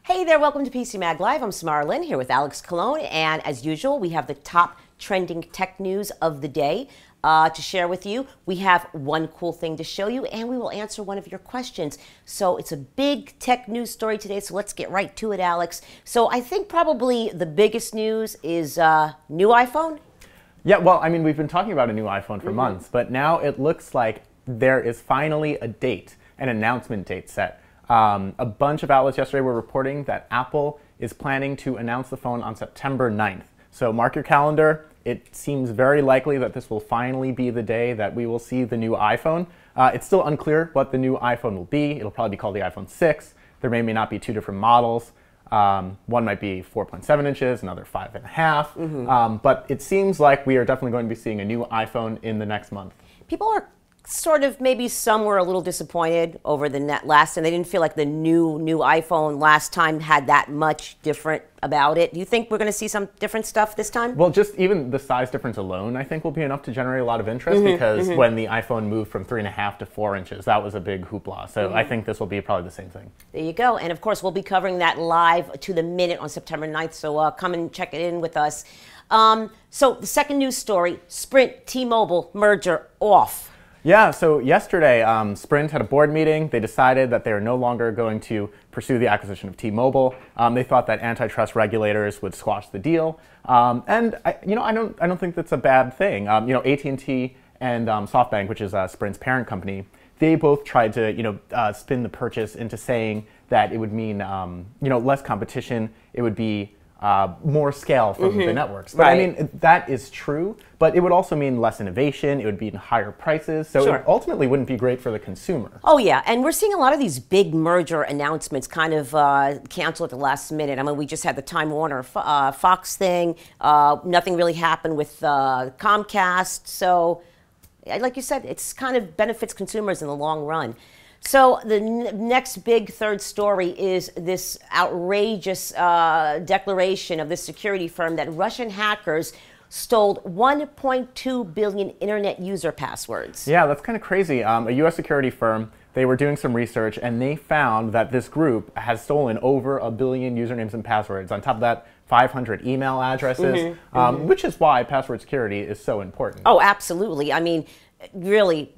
Hey there, welcome to PCMag Live. I'm Samara Lynn here with Colon, and as usual, we have the top trending tech news of the day to share with you. We have one cool thing to show you, and we will answer one of your questions. So it's a big tech news story today, so let's get right to it, Alex. So I think probably the biggest news is new iPhone? Yeah, well, I mean, we've been talking about a new iPhone for months, but now it looks like there is finally a date, an announcement date set. A bunch of outlets yesterday were reporting that Apple is planning to announce the phone on September 9th. So mark your calendar. It seems very likely that this will finally be the day that we will see the new iPhone. It's still unclear what the new iPhone will be. It'll probably be called the iPhone 6. There may not be two different models. One might be 4.7 inches, another 5.5. But it seems like we are definitely going to be seeing a new iPhone in the next month. People are sort of, maybe some were a little disappointed over the last, and they didn't feel like the new iPhone last time had that much different about it. Do you think we're going to see some different stuff this time? Well, just even the size difference alone, I think, will be enough to generate a lot of interest because when the iPhone moved from 3.5 to 4 inches, that was a big hoopla. So I think this will be probably the same thing. There you go. And of course, we'll be covering that live to the minute on September 9th. So come and check it in with us. So the second news story, Sprint T-Mobile merger off. Yeah, so yesterday, Sprint had a board meeting. They decided that they are no longer going to pursue the acquisition of T-Mobile. They thought that antitrust regulators would squash the deal, and I don't think that's a bad thing. AT&T and SoftBank, which is Sprint's parent company, they both tried to spin the purchase into saying that it would mean less competition. It would be more scale from the networks. But I mean, that is true, but it would also mean less innovation, it would mean higher prices, so it ultimately wouldn't be great for the consumer. Oh yeah, and we're seeing a lot of these big merger announcements kind of canceled at the last minute. I mean, we just had the Time Warner Fox thing, nothing really happened with Comcast, so like you said, it's kind of benefits consumers in the long run. So the next big third story is this outrageous declaration of this security firm that Russian hackers stole 1.2 billion internet user passwords. Yeah, that's kind of crazy. A U.S. security firm, they were doing some research and they found that this group has stolen over 1 billion usernames and passwords. On top of that, 500 email addresses, which is why password security is so important. Oh, absolutely. I mean, really,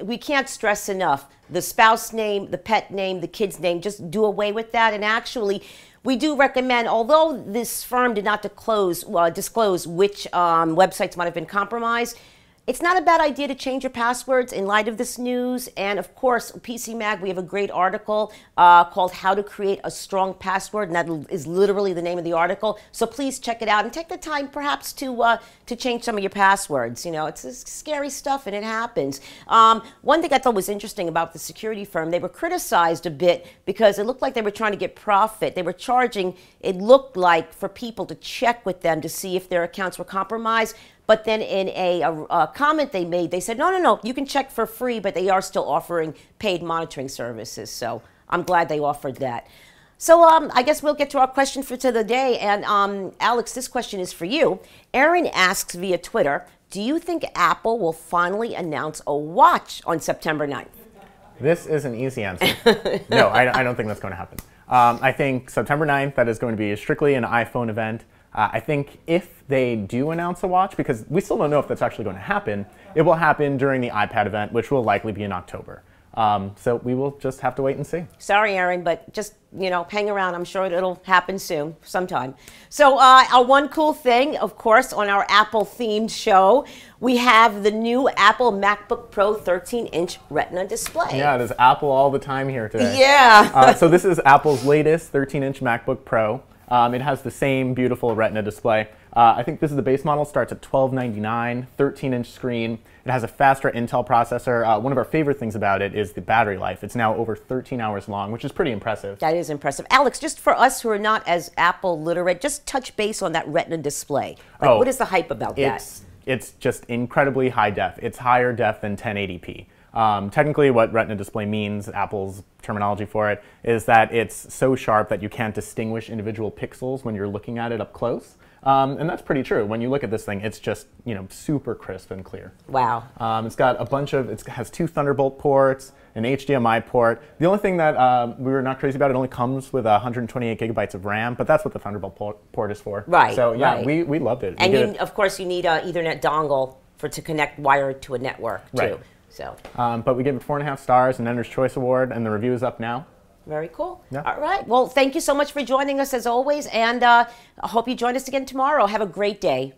we can't stress enough the spouse name, the pet name, the kid's name, just do away with that. And actually, we do recommend, although this firm did not disclose which websites might have been compromised, it's not a bad idea to change your passwords in light of this news. And of course, PCMag, we have a great article called How to Create a Strong Password, and that is literally the name of the article. So please check it out and take the time perhaps to change some of your passwords. You know, it's scary stuff and it happens. One thing I thought was interesting about the security firm, they were criticized a bit because it looked like they were trying to get profit. They were charging, it looked like, for people to check with them to see if their accounts were compromised. But then in a comment they made, they said, no, you can check for free, but they are still offering paid monitoring services. So I'm glad they offered that. So I guess we'll get to our question for the day. And Alex, this question is for you. Aaron asks via Twitter, do you think Apple will finally announce a watch on September 9th? This is an easy answer. No, I don't think that's going to happen. I think September 9th, that is going to be strictly an iPhone event. I think if they do announce a watch, because we still don't know if that's actually going to happen, it will happen during the iPad event, which will likely be in October. So we will just have to wait and see. Sorry, Aaron, but just, hang around. I'm sure it'll happen soon, sometime. So our one cool thing, of course, on our Apple-themed show, we have the new Apple MacBook Pro 13-inch Retina display. Yeah, it is Apple all the time here today. Yeah. So this is Apple's latest 13-inch MacBook Pro. It has the same beautiful Retina display. I think this is the base model, starts at $1299, 13-inch screen. It has a faster Intel processor. One of our favorite things about it is the battery life. It's now over 13 hours long, which is pretty impressive. That is impressive. Alex, just for us who are not as Apple literate, just touch base on that Retina display. What is the hype about that? It's just incredibly high def. It's higher def than 1080p. Technically, what Retina display means, Apple's terminology for it, is that it's so sharp that you can't distinguish individual pixels when you're looking at it up close. And that's pretty true. When you look at this thing, it's just, super crisp and clear. Wow. It's got a bunch of, it has 2 Thunderbolt ports, an HDMI port. The only thing that we were not crazy about, it only comes with 128 gigabytes of RAM, but that's what the Thunderbolt port is for. Right. So yeah, right. we loved it. And of course, you need an Ethernet dongle to connect wire to a network too. Right. So. But we gave it 4.5 stars, an Editor's Choice Award, and the review is up now. Very cool. Yeah. All right. Well, thank you so much for joining us as always, and I hope you join us again tomorrow. Have a great day.